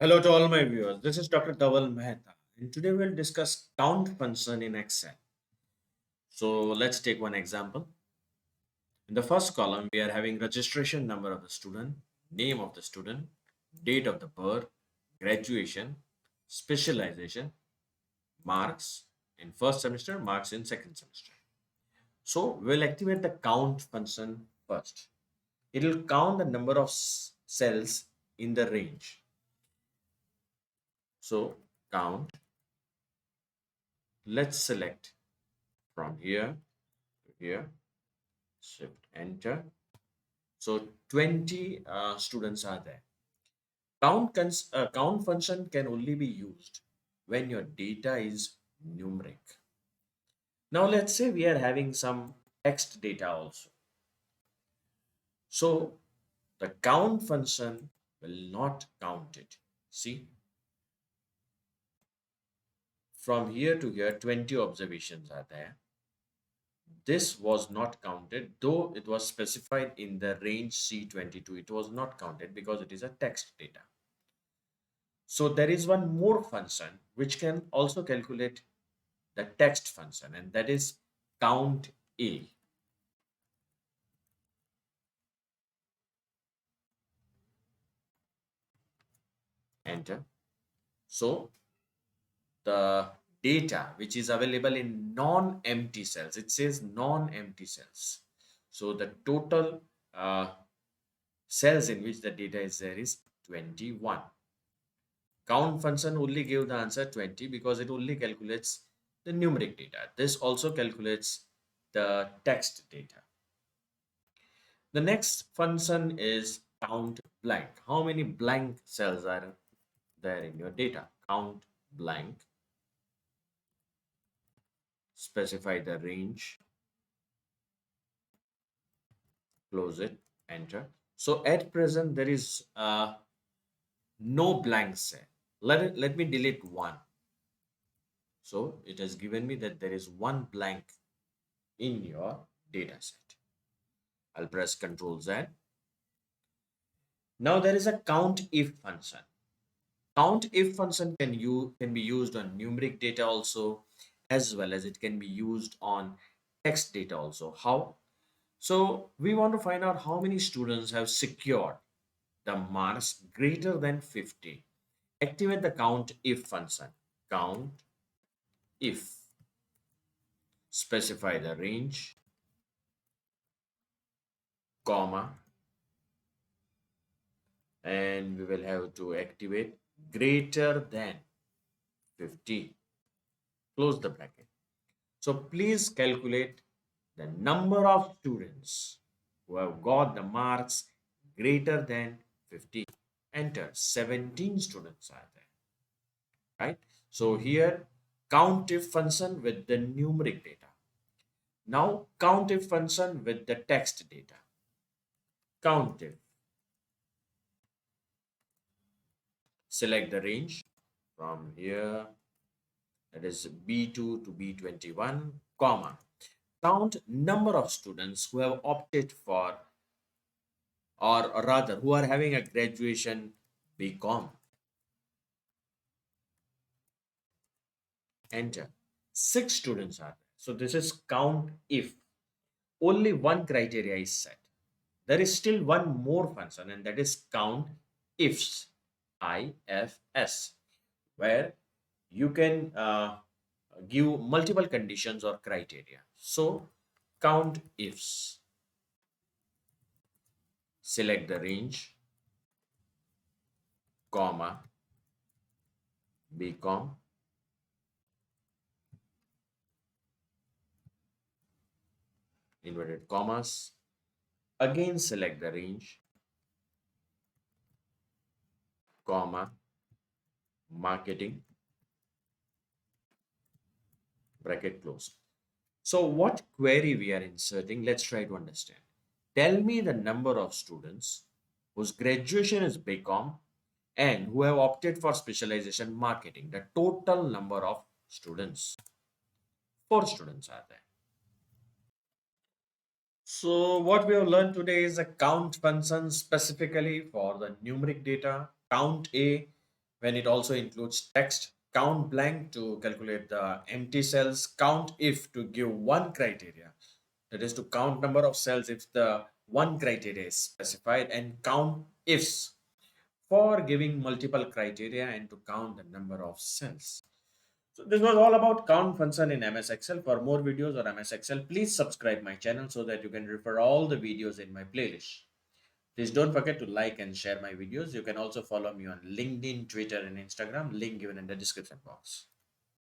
Hello to all my viewers. This is Dr. Dhaval Maheta, and today we'll discuss count function in Excel. So let's take one example. In the first column, we are having registration number of the student, name of the student, date of the birth, graduation, specialization, marks in first semester, marks in second semester. So we'll activate the count function first. It will count the number of cells in the range. So count. Let's select from here to here, shift enter. So 20 students are there. Count function can only be used when your data is numeric. Now let's say we are having some text data also. So the count function will not count it. See, from here to here 20 observations are there. This was not counted, though it was specified in the range C22. It was not counted because it is a text data. So there is one more function which can also calculate the text function, and that is count A. Enter. So the data which is available in non-empty cells, it says non-empty cells. So the total cells in which the data is there is 21. Count function only gave the answer 20 because it only calculates the numeric data. This also calculates the text data. The next function is count blank. How many blank cells are there in your data? Count blank. Specify the range. Close it. Enter. So at present there is no blank cell. Let me delete one. So it has given me that there is one blank in your data set. I'll press Ctrl Z. Now there is a count if function. Count if function can be used on numeric data also, as well as it can be used on text data also. How? So we want to find out how many students have secured the marks greater than 50. Activate the count if function. Count if. Specify the range, comma, and we will have to activate greater than 50. Close the bracket. So please calculate the number of students who have got the marks greater than 50. Enter. 17 students are there. Right? So here countif function with the numeric data. Now countif function with the text data. Countif. Select the range from here, that is B2 to B21, comma. Count number of students who have opted for, or rather who are having a graduation BCom. Enter. 6 students are there. So this is count if. Only one criteria is set. There is still one more function, and that is count ifs. IFS, where you can give multiple conditions or criteria. So count ifs. Select the range, comma, BCom, inverted commas. Again select the range, comma, marketing, bracket close. So what query we are inserting? Let's try to understand. Tell me the number of students whose graduation is BCom and who have opted for specialization marketing. The total number of students. 4 students are there. So what we have learned today is a count function specifically for the numeric data, count A, when it also includes text, count blank to calculate the empty cells, count if to give one criteria, that is to count number of cells if the one criteria is specified, and count ifs for giving multiple criteria and to count the number of cells. So this was all about count function in MS Excel. For more videos on MS Excel, please subscribe my channel so that you can refer all the videos in my playlist. Please don't forget to like and share my videos. You can also follow me on LinkedIn, Twitter, and Instagram, link given in the description box.